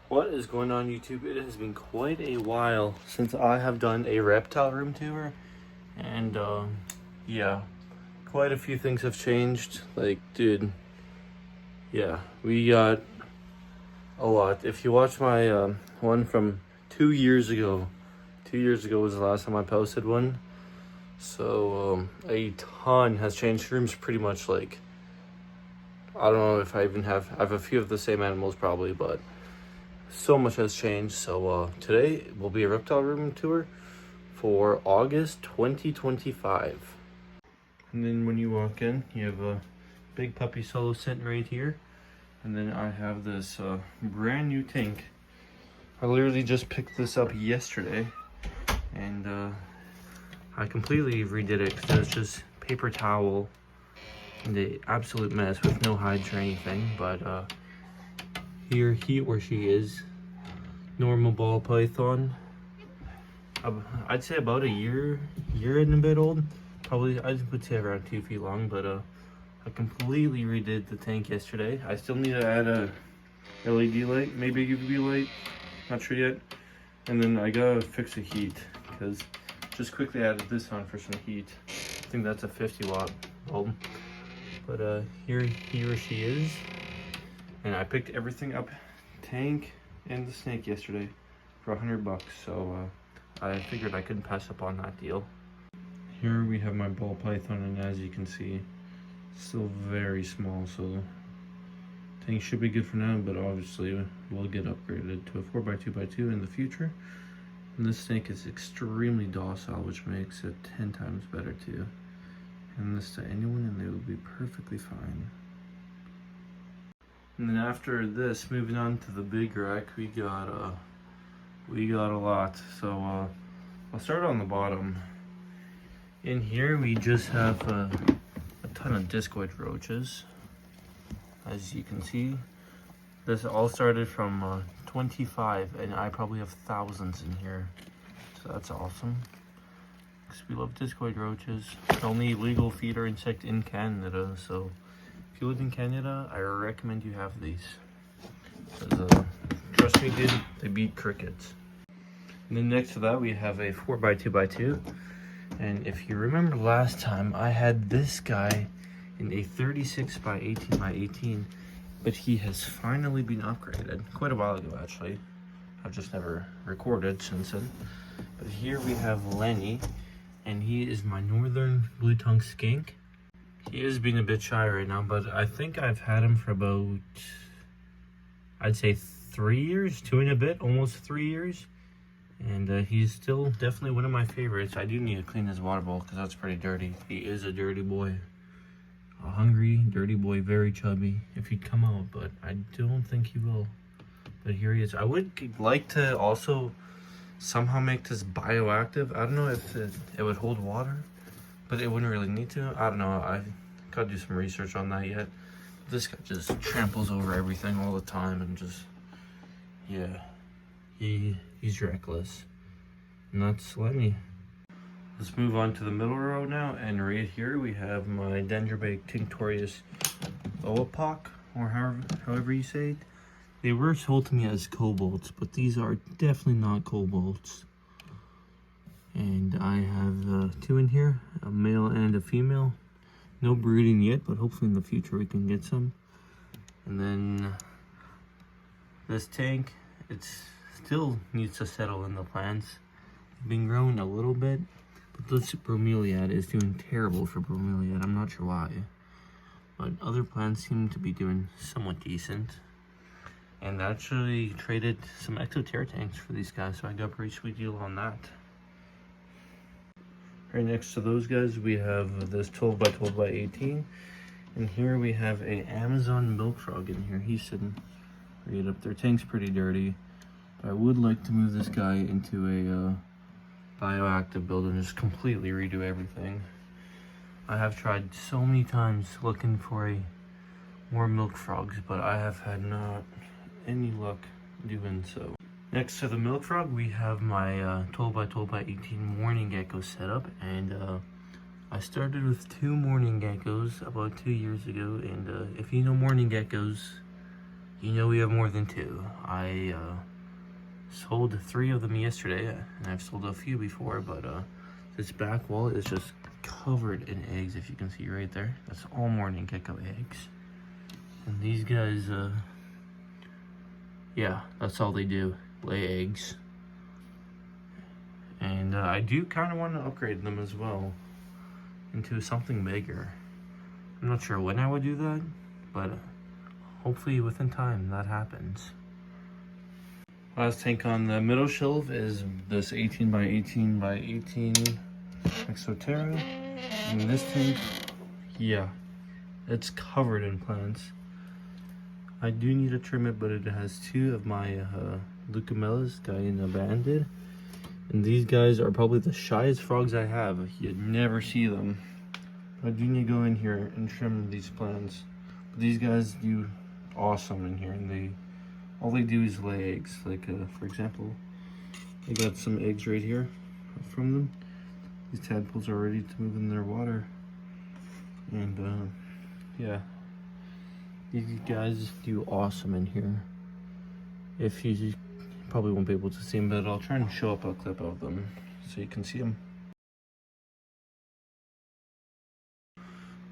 What is going on, YouTube? It has been quite a while since I have done a reptile room tour, and yeah, quite a few things have changed. Like, dude, yeah, we got a lot. If you watch my one from 2 years ago, 2 years ago was the last time I posted one. So a ton has changed. Rooms pretty much like, I don't know if I have a few of the same animals probably, but so much has changed. So today will be a reptile room tour for August 2025. And then when you walk in, you have a big puppy solo sitting right here. And then I have this brand new tank. I literally just picked this up yesterday, and I completely redid it because it's just paper towel and the absolute mess with no hides or anything. But here he or she is, normal ball python. I'd say about a year and a bit old. Probably, I would say around 2 feet long, but I completely redid the tank yesterday. I still need to add a LED light, maybe a UV light, not sure yet. And then I gotta fix the heat, because just quickly added this on for some heat. I think that's a 50-watt bulb. But here he or she is. And I picked everything up, tank and the snake, yesterday for $100. So I figured I couldn't pass up on that deal. Here we have my ball python, and as you can see, still very small, so tank should be good for now, but obviously we'll get upgraded to a 4x2x2 in the future. And this snake is extremely docile, which makes it 10 times better too. And this to anyone and they will be perfectly fine. And then after this, moving on to the big rack, we got a lot. So I'll start on the bottom. In here we just have a ton of Discoid roaches. As you can see, this all started from 25, and I probably have thousands in here. So that's awesome. Because we love Discoid roaches. The only legal feeder insect in Canada, so if you live in Canada, I recommend you have these. Trust me, dude, they beat crickets. And then next to that, we have a 4x2x2. And if you remember last time, I had this guy in a 36x18x18, but he has finally been upgraded quite a while ago, actually. I've just never recorded since then. But here we have Lenny, and he is my northern blue-tongued skink. He is being a bit shy right now, but I think I've had him for about, I'd say 3 years, 2 and a bit, almost 3 years. And he's still definitely one of my favorites. I do need to clean his water bowl because that's pretty dirty. He is a dirty boy. A hungry, dirty boy, very chubby, if he'd come out, but I don't think he will. But here he is. I would like to also somehow make this bioactive. I don't know if it would hold water, but it wouldn't really need to. I don't know. I gotta do some research on that yet. This guy just tramples over everything all the time and just, yeah. He's reckless. And that's Lenny. Let's move on to the middle row now, and right here we have my Dendrobium tintorious oapock, or however you say it. They were sold to me as cobalts, but these are definitely not cobalts. And I have 2 in here, a male and a female. No breeding yet, but hopefully in the future we can get some. And then this tank, it's still needs to settle in the plants. It's been growing a little bit, but this bromeliad is doing terrible for bromeliad. I'm not sure why, but other plants seem to be doing somewhat decent. And I actually traded some exoterra tanks for these guys, so I got a pretty sweet deal on that. Right next to those guys, we have this 12x12x18, and here we have a Amazon milk frog in here. He's sitting right up there. Tank's pretty dirty. I would like to move this guy into a bioactive build and just completely redo everything. I have tried so many times looking for more milk frogs, but I have had not any luck doing so. Next to the milk frog, we have my 12x12x18 morning gecko setup, and I started with 2 morning geckos about 2 years ago. And if you know morning geckos, You know we have more than 2. I sold 3 of them yesterday, and I've sold a few before, but this back wall is just covered in eggs, if you can see right there. That's all morning gecko eggs. And these guys, yeah, that's all they do, lay eggs. And I do kind of want to upgrade them as well into something bigger. I'm not sure when I would do that, but hopefully within time that happens. Last tank on the middle shelf is this 18 by 18 by 18 Exoterra. And this tank, yeah, it's covered in plants. I do need to trim it, but it has 2 of my Leucomelas, Guyana banded. And these guys are probably the shyest frogs I have. You'd never see them. I do need to go in here and trim these plants. But these guys do awesome in here, and all they do is lay eggs. Like for example, I got some eggs right here from them. These tadpoles are ready to move in their water. And yeah, these guys do awesome in here. If you probably won't be able to see them, but I'll try and show up a clip of them so you can see them.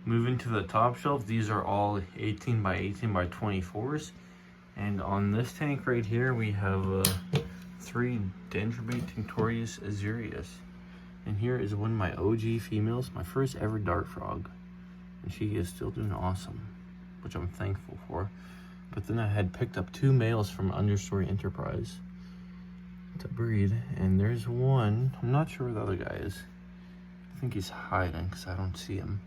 Moving to the top shelf, these are all 18 by 18 by 24s. And on this tank right here, we have 3 Dendrobium tintorious Azerius. And here is one of my OG females, my first ever dart frog. And she is still doing awesome, which I'm thankful for. But then I had picked up 2 males from Understory Enterprise to breed. And there's one, I'm not sure where the other guy is. I think he's hiding because I don't see him.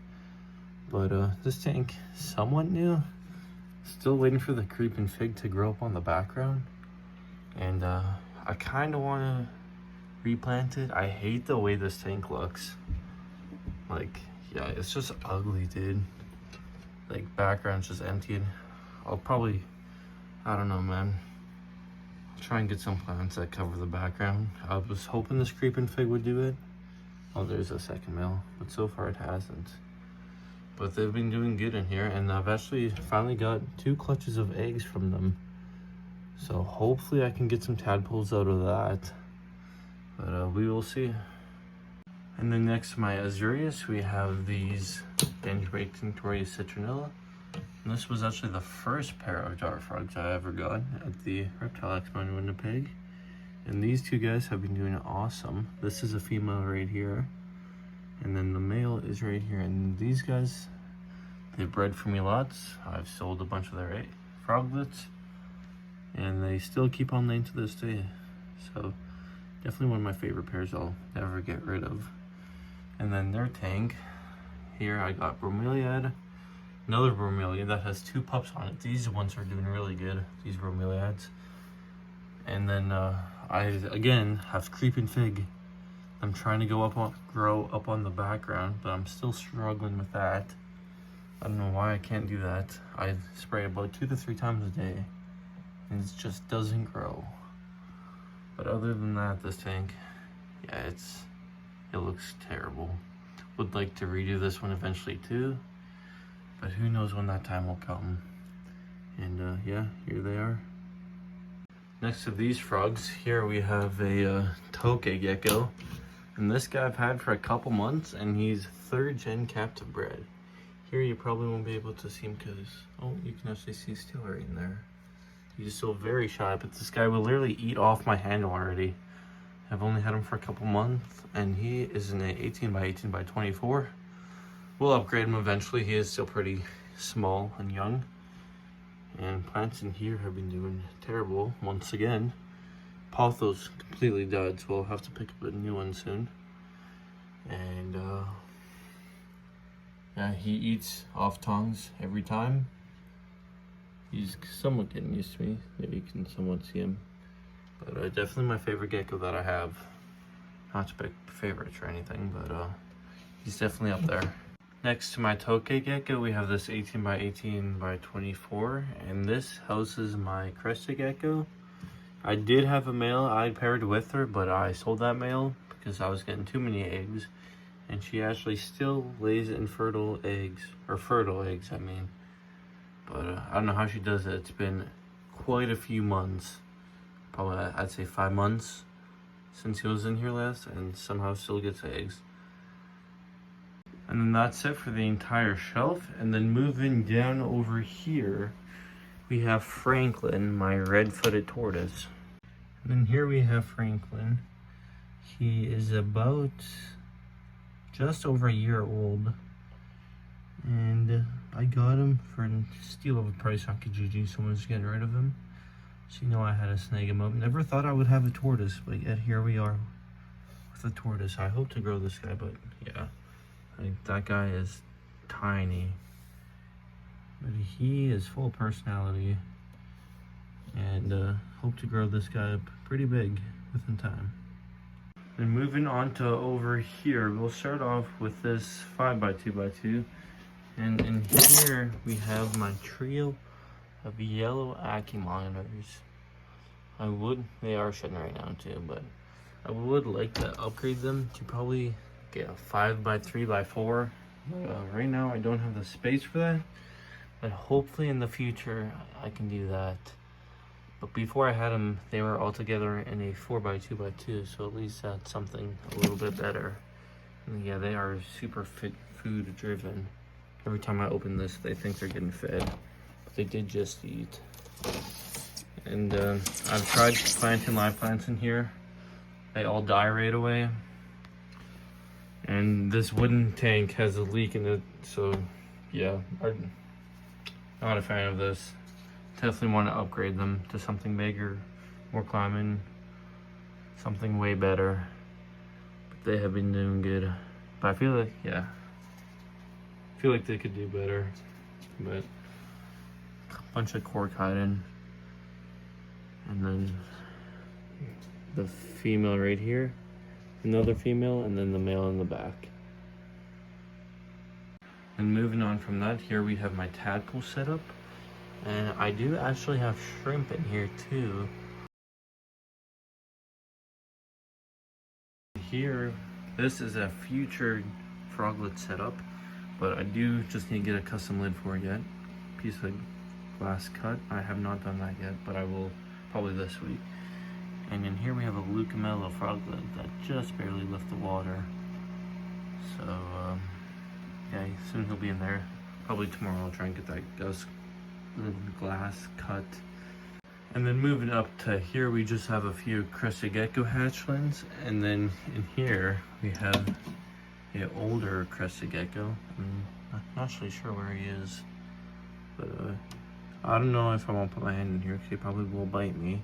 But this tank, somewhat new. Still waiting for the creeping fig to grow up on the background. And I kind of want to replant it. I hate the way this tank looks. Like, yeah, it's just ugly, dude. Like, background's just emptied. I'll probably, I don't know, man. I'll try and get some plants that cover the background. I was hoping this creeping fig would do it. Oh, there's a second male, but so far it hasn't. But they've been doing good in here, and I've actually finally got 2 clutches of eggs from them. So hopefully I can get some tadpoles out of that. But we will see. And then next to my Azerius, we have these Dendrobium tintorious citronella. And this was actually the first pair of dart frogs I ever got at the Reptile Expo in Winnipeg. And these 2 guys have been doing awesome. This is a female right here. And then the male is right here. And these guys, they've bred for me lots. I've sold a bunch of their froglets. And they still keep on laying to this day. So definitely one of my favorite pairs I'll never get rid of. And then their tank, here I got bromeliad. Another bromeliad that has 2 pups on it. These ones are doing really good, these bromeliads. And then I, again, have creeping fig. I'm trying to grow up on the background, but I'm still struggling with that. I don't know why I can't do that. I spray about 2 to 3 times a day, and it just doesn't grow. But other than that, this tank, yeah, it looks terrible. Would like to redo this one eventually too, but who knows when that time will come. And yeah, here they are. Next to these frogs, here we have a Crusted Gecko. And this guy I've had for a couple months, and he's 3rd gen captive bred. Here you probably won't be able to see him because, oh, you can actually see still right in there. He's still very shy, but this guy will literally eat off my handle already. I've only had him for a couple months, and he is in an 18 by 18 by 24. We'll upgrade him eventually. He is still pretty small and young. And plants in here have been doing terrible once again. Pothos completely died, so we'll have to pick up a new one soon. And yeah, he eats off tongs every time. He's somewhat getting used to me. Maybe you can somewhat see him. But definitely my favorite gecko that I have. Not to pick favorites or anything, but he's definitely up there. Next to my Crusted Gecko, we have this 18 by 18 by 24, and this houses my Crescent Gecko. I did have a male I paired with her, but I sold that male because I was getting too many eggs, and she actually still lays infertile eggs, or fertile eggs, I mean. But I don't know how she does it. It's been quite a few months. Probably, I'd say 5 months since he was in here last, and somehow still gets eggs. And then that's it for the entire shelf. And then moving down over here, we have Franklin, my red-footed tortoise. And then here we have Franklin. He is about just over a year old. And I got him for a steal of a price on Kijiji. Someone's getting rid of him. So you know I had to snag him up. Never thought I would have a tortoise, but yet here we are with a tortoise. I hope to grow this guy, but yeah. That guy is tiny. But he is full of personality. And hope to grow this guy up pretty big within time. Then moving on to over here, we'll start off with this 5x2x2. And in here we have my trio of yellow Aki monitors. They are shedding right now too, but I would like to upgrade them to probably get a 5x3x4. Right now I don't have the space for that, but hopefully in the future I can do that. But before I had them, they were all together in a 4x2x2, so at least that's something a little bit better. And yeah, they are super food driven. Every time I open this, they think they're getting fed, but they did just eat. And I've tried planting live plants in here. They all die right away. And this wooden tank has a leak in it, so yeah, I'm not a fan of this. Definitely want to upgrade them to something bigger, more climbing, something way better. But they have been doing good. But I feel like, yeah, I feel like they could do better. But a bunch of cork hiding. And then the female right here, another female, and then the male in the back. And moving on from that, here we have my tadpole setup. And I do actually have shrimp in here too. Here, this is a future froglet setup, but I do just need to get a custom lid for it yet. Piece of glass cut. I have not done that yet, but I will probably this week. And in here we have a Lucamelo froglet that just barely left the water. So, yeah, soon he'll be in there. Probably tomorrow I'll try and get that glass cut. And then moving up to here, we just have a few Crusted Gecko hatchlings. And then in here, we have an older Crusted Gecko. I'm not actually sure where he is. But, I don't know if I won't put my hand in here because he probably will bite me.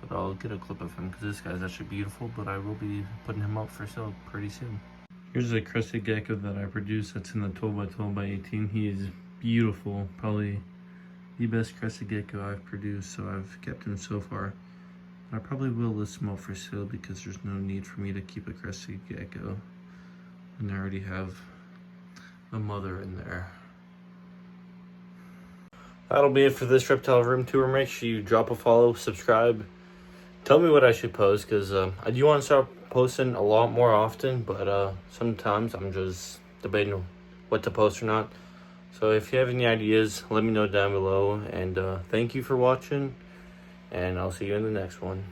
But I'll get a clip of him because this guy's actually beautiful, but I will be putting him up for sale pretty soon. Here's a Crusted Gecko that I produced that's in the 12x12x18. He is beautiful, probably the best Crescent Gecko I've produced, so I've kept him so far. I probably will list him out for sale because there's no need for me to keep a Crescent Gecko. And I already have a mother in there. That'll be it for this reptile room tour. Make sure you drop a follow, subscribe. Tell me what I should post, because I do want to start posting a lot more often, but sometimes I'm just debating what to post or not. So if you have any ideas, let me know down below. And thank you for watching, and I'll see you in the next one.